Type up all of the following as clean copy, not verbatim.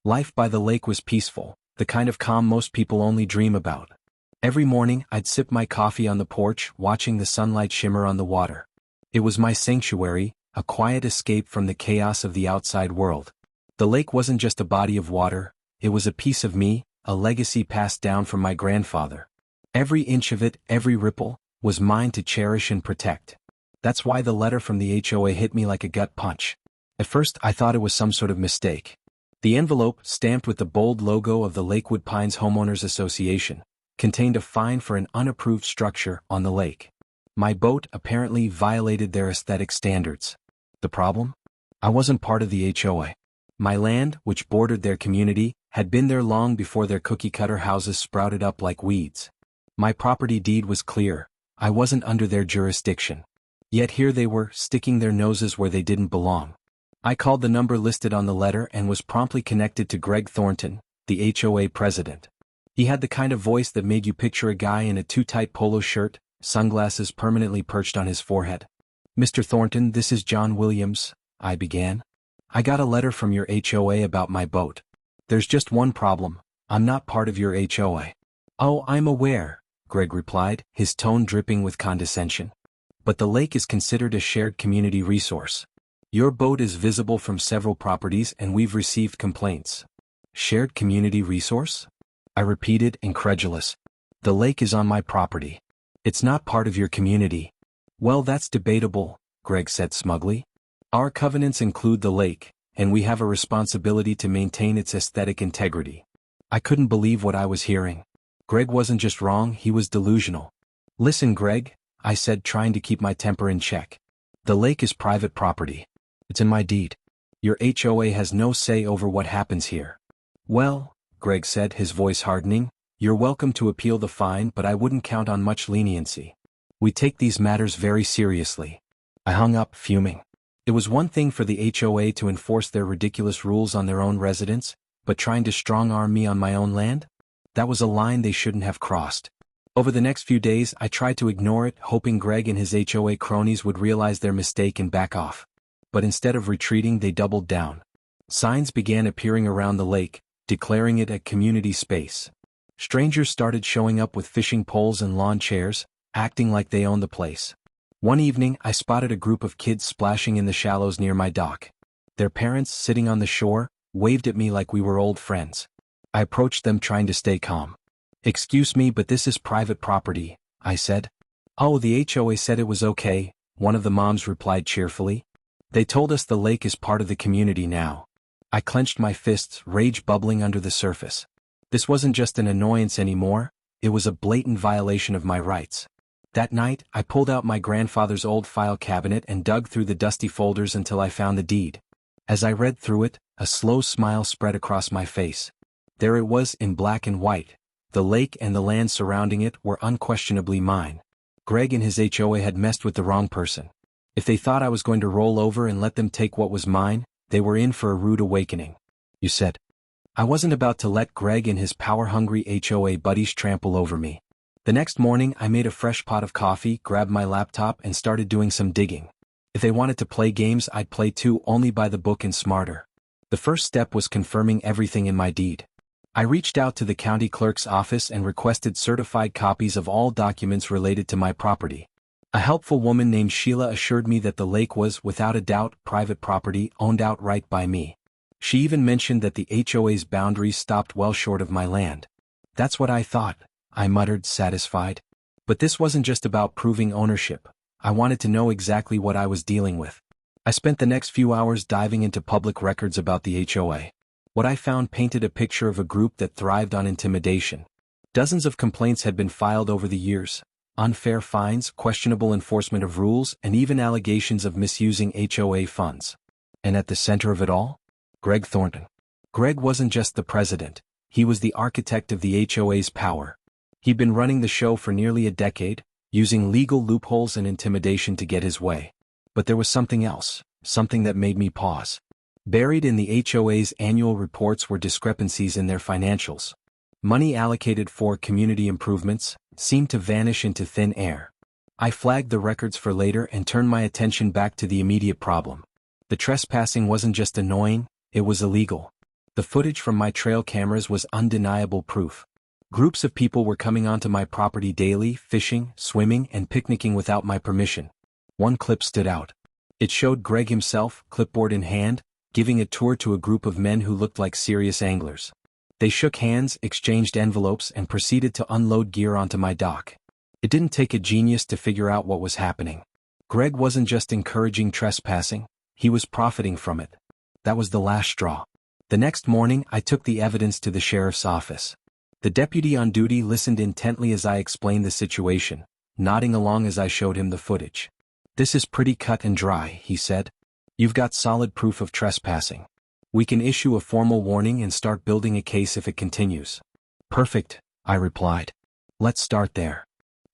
Life by the lake was peaceful, the kind of calm most people only dream about. Every morning I'd sip my coffee on the porch, watching the sunlight shimmer on the water. It was my sanctuary, a quiet escape from the chaos of the outside world. The lake wasn't just a body of water, it was a piece of me, a legacy passed down from my grandfather. Every inch of it, every ripple, was mine to cherish and protect. That's why the letter from the HOA hit me like a gut punch. At first I thought it was some sort of mistake. The envelope, stamped with the bold logo of the Lakewood Pines Homeowners Association, contained a fine for an unapproved structure on the lake. My boat apparently violated their aesthetic standards. The problem? I wasn't part of the HOA. My land, which bordered their community, had been there long before their cookie-cutter houses sprouted up like weeds. My property deed was clear. I wasn't under their jurisdiction. Yet here they were, sticking their noses where they didn't belong. I called the number listed on the letter and was promptly connected to Greg Thornton, the HOA president. He had the kind of voice that made you picture a guy in a too-tight polo shirt, sunglasses permanently perched on his forehead. "Mr. Thornton, this is John Williams," I began. "I got a letter from your HOA about my boat. There's just one problem. I'm not part of your HOA. "Oh, I'm aware," Greg replied, his tone dripping with condescension. "But the lake is considered a shared community resource. Your boat is visible from several properties and we've received complaints." "Shared community resource?" I repeated, incredulous. "The lake is on my property. It's not part of your community." "Well, that's debatable," Greg said smugly. "Our covenants include the lake, and we have a responsibility to maintain its aesthetic integrity." I couldn't believe what I was hearing. Greg wasn't just wrong, he was delusional. "Listen, Greg," I said, trying to keep my temper in check. "The lake is private property. It's in my deed. Your HOA has no say over what happens here." "Well," Greg said, his voice hardening, "you're welcome to appeal the fine, but I wouldn't count on much leniency. We take these matters very seriously." I hung up, fuming. It was one thing for the HOA to enforce their ridiculous rules on their own residents, but trying to strong-arm me on my own land? That was a line they shouldn't have crossed. Over the next few days I tried to ignore it, hoping Greg and his HOA cronies would realize their mistake and back off. But instead of retreating, they doubled down. Signs began appearing around the lake, declaring it a community space. Strangers started showing up with fishing poles and lawn chairs, acting like they owned the place. One evening I spotted a group of kids splashing in the shallows near my dock. Their parents, sitting on the shore, waved at me like we were old friends. I approached them, trying to stay calm. "Excuse me, but this is private property," I said. "Oh, the HOA said it was okay," one of the moms replied cheerfully. "They told us the lake is part of the community now." I clenched my fists, rage bubbling under the surface. This wasn't just an annoyance anymore, it was a blatant violation of my rights. That night, I pulled out my grandfather's old file cabinet and dug through the dusty folders until I found the deed. As I read through it, a slow smile spread across my face. There it was in black and white. The lake and the land surrounding it were unquestionably mine. Greg and his HOA had messed with the wrong person. If they thought I was going to roll over and let them take what was mine, they were in for a rude awakening. "You said." I wasn't about to let Greg and his power-hungry HOA buddies trample over me. The next morning I made a fresh pot of coffee, grabbed my laptop and started doing some digging. If they wanted to play games, I'd play too, only by the book and smarter. The first step was confirming everything in my deed. I reached out to the county clerk's office and requested certified copies of all documents related to my property. A helpful woman named Sheila assured me that the lake was, without a doubt, private property owned outright by me. She even mentioned that the HOA's boundaries stopped well short of my land. "That's what I thought," I muttered, satisfied. But this wasn't just about proving ownership. I wanted to know exactly what I was dealing with. I spent the next few hours diving into public records about the HOA. What I found painted a picture of a group that thrived on intimidation. Dozens of complaints had been filed over the years. Unfair fines, questionable enforcement of rules, and even allegations of misusing HOA funds. And at the center of it all? Greg Thornton. Greg wasn't just the president, he was the architect of the HOA's power. He'd been running the show for nearly a decade, using legal loopholes and intimidation to get his way. But there was something else, something that made me pause. Buried in the HOA's annual reports were discrepancies in their financials. Money allocated for community improvements seemed to vanish into thin air. I flagged the records for later and turned my attention back to the immediate problem. The trespassing wasn't just annoying, it was illegal. The footage from my trail cameras was undeniable proof. Groups of people were coming onto my property daily, fishing, swimming, and picnicking without my permission. One clip stood out. It showed Greg himself, clipboard in hand, giving a tour to a group of men who looked like serious anglers. They shook hands, exchanged envelopes, and proceeded to unload gear onto my dock. It didn't take a genius to figure out what was happening. Greg wasn't just encouraging trespassing, he was profiting from it. That was the last straw. The next morning, I took the evidence to the sheriff's office. The deputy on duty listened intently as I explained the situation, nodding along as I showed him the footage. "This is pretty cut and dry," he said. "You've got solid proof of trespassing. We can issue a formal warning and start building a case if it continues." "Perfect," I replied. "Let's start there."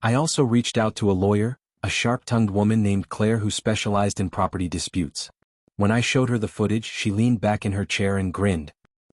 I also reached out to a lawyer, a sharp-tongued woman named Claire who specialized in property disputes. When I showed her the footage, she leaned back in her chair and grinned.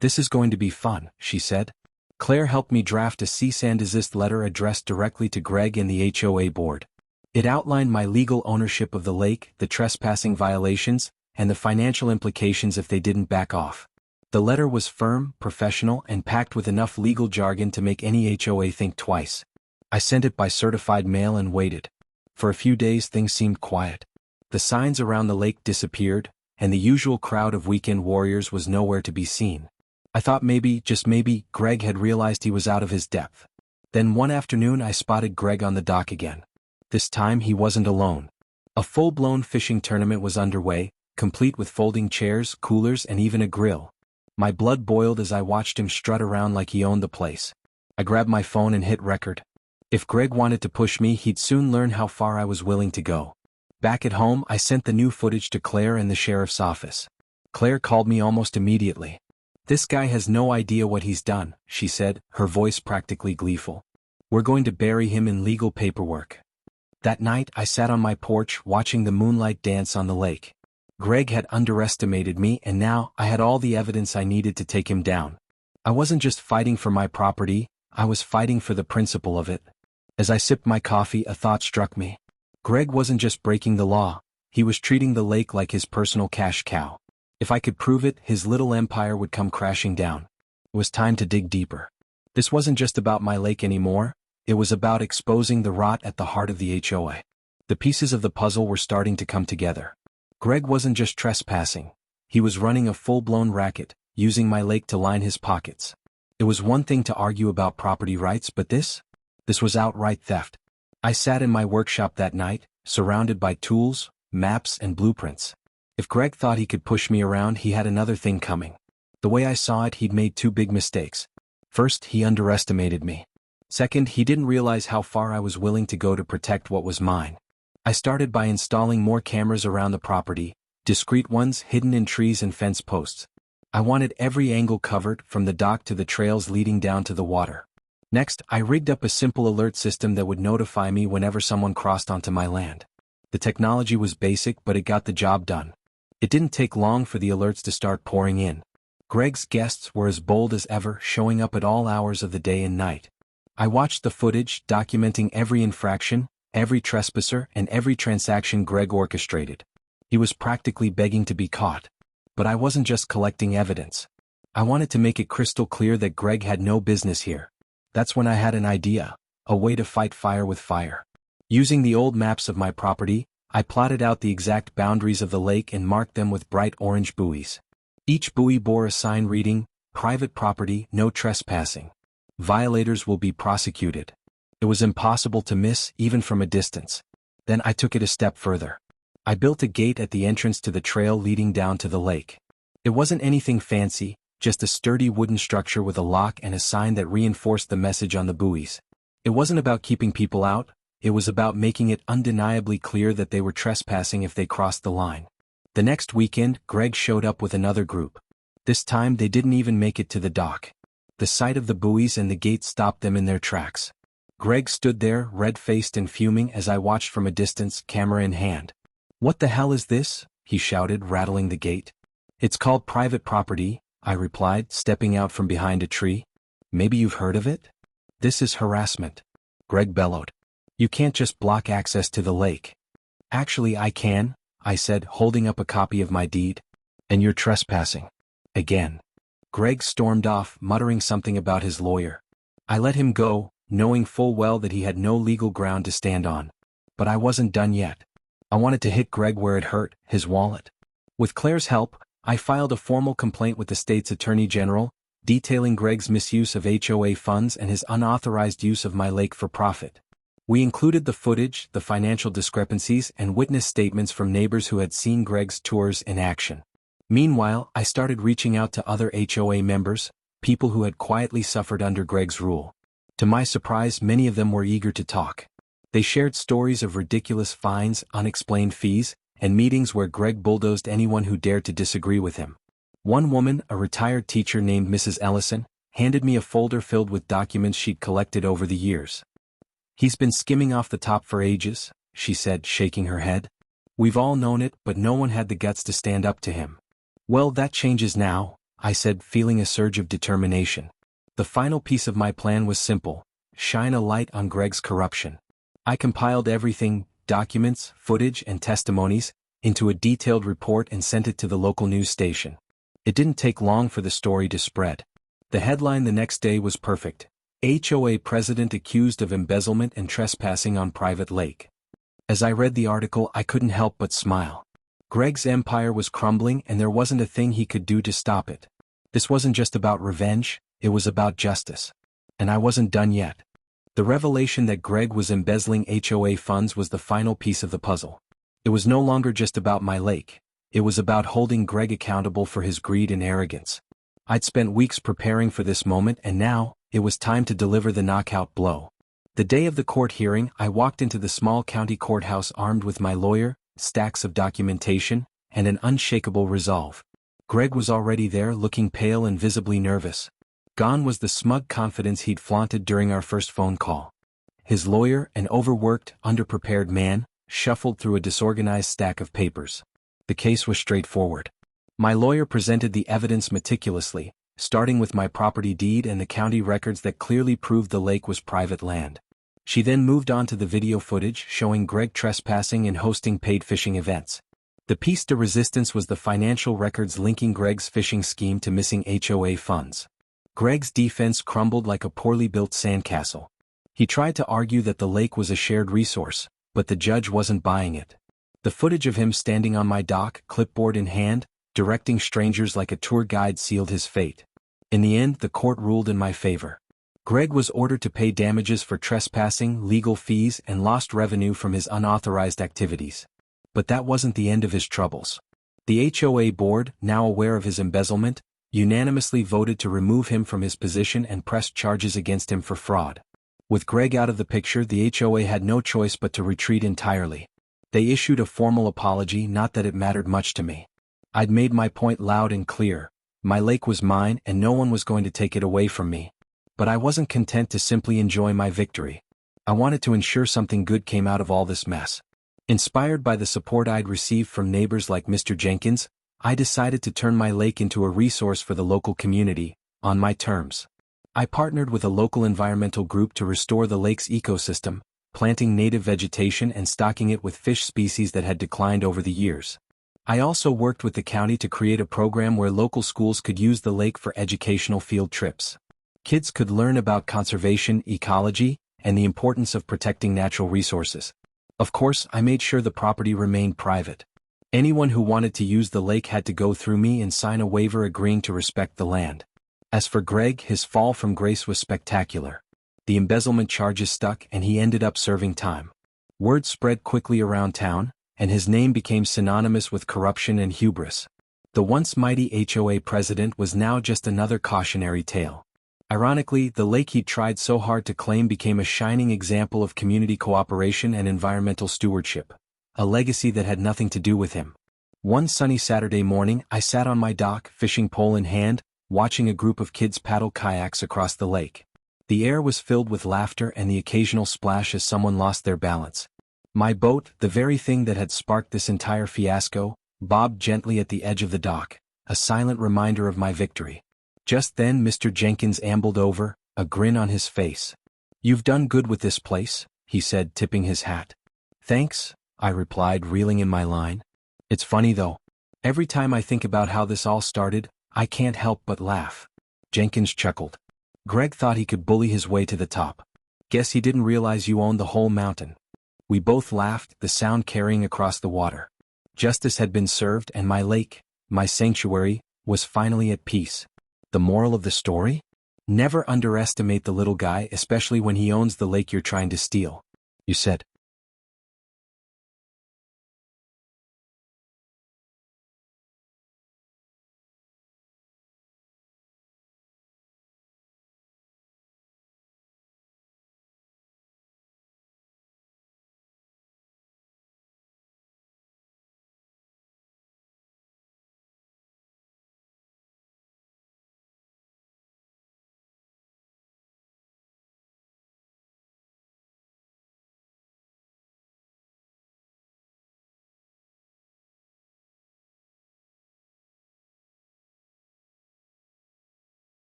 "This is going to be fun," she said. Claire helped me draft a cease and desist letter addressed directly to Greg and the HOA board. It outlined my legal ownership of the lake, the trespassing violations, and the financial implications if they didn't back off. The letter was firm, professional, and packed with enough legal jargon to make any HOA think twice. I sent it by certified mail and waited. For a few days things seemed quiet. The signs around the lake disappeared, and the usual crowd of weekend warriors was nowhere to be seen. I thought maybe, just maybe, Greg had realized he was out of his depth. Then one afternoon I spotted Greg on the dock again. This time he wasn't alone. A full-blown fishing tournament was underway, complete with folding chairs, coolers, and even a grill. My blood boiled as I watched him strut around like he owned the place. I grabbed my phone and hit record. If Greg wanted to push me, he'd soon learn how far I was willing to go. Back at home, I sent the new footage to Claire in the sheriff's office. Claire called me almost immediately. "This guy has no idea what he's done," she said, her voice practically gleeful. "We're going to bury him in legal paperwork." That night, I sat on my porch watching the moonlight dance on the lake. Greg had underestimated me, and now I had all the evidence I needed to take him down. I wasn't just fighting for my property, I was fighting for the principle of it. As I sipped my coffee, a thought struck me. Greg wasn't just breaking the law, he was treating the lake like his personal cash cow. If I could prove it, his little empire would come crashing down. It was time to dig deeper. This wasn't just about my lake anymore, it was about exposing the rot at the heart of the HOA. The pieces of the puzzle were starting to come together. Greg wasn't just trespassing, he was running a full-blown racket, using my lake to line his pockets. It was one thing to argue about property rights, but this was outright theft. I sat in my workshop that night, surrounded by tools, maps, and blueprints. If Greg thought he could push me around, he had another thing coming. The way I saw it, he'd made two big mistakes. First, he underestimated me. Second, he didn't realize how far I was willing to go to protect what was mine. I started by installing more cameras around the property, discreet ones hidden in trees and fence posts. I wanted every angle covered, from the dock to the trails leading down to the water. Next, I rigged up a simple alert system that would notify me whenever someone crossed onto my land. The technology was basic, but it got the job done. It didn't take long for the alerts to start pouring in. Greg's guests were as bold as ever, showing up at all hours of the day and night. I watched the footage, documenting every infraction, every trespasser, and every transaction Greg orchestrated. He was practically begging to be caught. But I wasn't just collecting evidence. I wanted to make it crystal clear that Greg had no business here. That's when I had an idea, a way to fight fire with fire. Using the old maps of my property, I plotted out the exact boundaries of the lake and marked them with bright orange buoys. Each buoy bore a sign reading, "Private property, no trespassing. Violators will be prosecuted." It was impossible to miss, even from a distance. Then I took it a step further. I built a gate at the entrance to the trail leading down to the lake. It wasn't anything fancy, just a sturdy wooden structure with a lock and a sign that reinforced the message on the buoys. It wasn't about keeping people out, it was about making it undeniably clear that they were trespassing if they crossed the line. The next weekend, Greg showed up with another group. This time they didn't even make it to the dock. The sight of the buoys and the gate stopped them in their tracks. Greg stood there, red-faced and fuming as I watched from a distance, camera in hand. "What the hell is this?" he shouted, rattling the gate. "It's called private property," I replied, stepping out from behind a tree. "Maybe you've heard of it?" "This is harassment," Greg bellowed. "You can't just block access to the lake." "Actually, I can," I said, holding up a copy of my deed. "And you're trespassing. Again." Greg stormed off, muttering something about his lawyer. I let him go, knowing full well that he had no legal ground to stand on. But I wasn't done yet. I wanted to hit Greg where it hurt, his wallet. With Claire's help, I filed a formal complaint with the state's attorney general, detailing Greg's misuse of HOA funds and his unauthorized use of my lake for profit. We included the footage, the financial discrepancies, and witness statements from neighbors who had seen Greg's tours in action. Meanwhile, I started reaching out to other HOA members, people who had quietly suffered under Greg's rule. To my surprise, many of them were eager to talk. They shared stories of ridiculous fines, unexplained fees, and meetings where Greg bulldozed anyone who dared to disagree with him. One woman, a retired teacher named Mrs. Ellison, handed me a folder filled with documents she'd collected over the years. "He's been skimming off the top for ages," she said, shaking her head. "We've all known it, but no one had the guts to stand up to him." "Well, that changes now," I said, feeling a surge of determination. The final piece of my plan was simple: shine a light on Greg's corruption. I compiled everything, documents, footage, and testimonies, into a detailed report and sent it to the local news station. It didn't take long for the story to spread. The headline the next day was perfect: HOA president accused of embezzlement and trespassing on private lake. As I read the article, I couldn't help but smile. Greg's empire was crumbling, and there wasn't a thing he could do to stop it. This wasn't just about revenge, it was about justice. And I wasn't done yet. The revelation that Greg was embezzling HOA funds was the final piece of the puzzle. It was no longer just about my lake. It was about holding Greg accountable for his greed and arrogance. I'd spent weeks preparing for this moment, and now, it was time to deliver the knockout blow. The day of the court hearing, I walked into the small county courthouse armed with my lawyer, stacks of documentation, and an unshakable resolve. Greg was already there, looking pale and visibly nervous. Gone was the smug confidence he'd flaunted during our first phone call. His lawyer, an overworked, underprepared man, shuffled through a disorganized stack of papers. The case was straightforward. My lawyer presented the evidence meticulously, starting with my property deed and the county records that clearly proved the lake was private land. She then moved on to the video footage showing Greg trespassing and hosting paid fishing events. The piece de resistance was the financial records linking Greg's fishing scheme to missing HOA funds. Greg's defense crumbled like a poorly built sandcastle. He tried to argue that the lake was a shared resource, but the judge wasn't buying it. The footage of him standing on my dock, clipboard in hand, directing strangers like a tour guide sealed his fate. In the end, the court ruled in my favor. Greg was ordered to pay damages for trespassing, legal fees, and lost revenue from his unauthorized activities. But that wasn't the end of his troubles. The HOA board, now aware of his embezzlement, unanimously voted to remove him from his position and pressed charges against him for fraud. With Greg out of the picture, the HOA had no choice but to retreat entirely. They issued a formal apology, not that it mattered much to me. I'd made my point loud and clear. My lake was mine and no one was going to take it away from me. But I wasn't content to simply enjoy my victory. I wanted to ensure something good came out of all this mess. Inspired by the support I'd received from neighbors like Mr. Jenkins, I decided to turn my lake into a resource for the local community, on my terms. I partnered with a local environmental group to restore the lake's ecosystem, planting native vegetation and stocking it with fish species that had declined over the years. I also worked with the county to create a program where local schools could use the lake for educational field trips. Kids could learn about conservation, ecology, and the importance of protecting natural resources. Of course, I made sure the property remained private. Anyone who wanted to use the lake had to go through me and sign a waiver agreeing to respect the land. As for Greg, his fall from grace was spectacular. The embezzlement charges stuck and he ended up serving time. Word spread quickly around town, and his name became synonymous with corruption and hubris. The once mighty HOA president was now just another cautionary tale. Ironically, the lake he'd tried so hard to claim became a shining example of community cooperation and environmental stewardship, a legacy that had nothing to do with him. One sunny Saturday morning, I sat on my dock, fishing pole in hand, watching a group of kids paddle kayaks across the lake. The air was filled with laughter and the occasional splash as someone lost their balance. My boat, the very thing that had sparked this entire fiasco, bobbed gently at the edge of the dock, a silent reminder of my victory. Just then Mr. Jenkins ambled over, a grin on his face. "You've done good with this place," he said, tipping his hat. "Thanks," I replied, reeling in my line. "It's funny though. Every time I think about how this all started, I can't help but laugh. Jenkins chuckled. Greg thought he could bully his way to the top. Guess he didn't realize you owned the whole mountain. We both laughed, the sound carrying across the water. Justice had been served and my lake, my sanctuary, was finally at peace. The moral of the story? Never underestimate the little guy, especially when he owns the lake you're trying to steal. You said.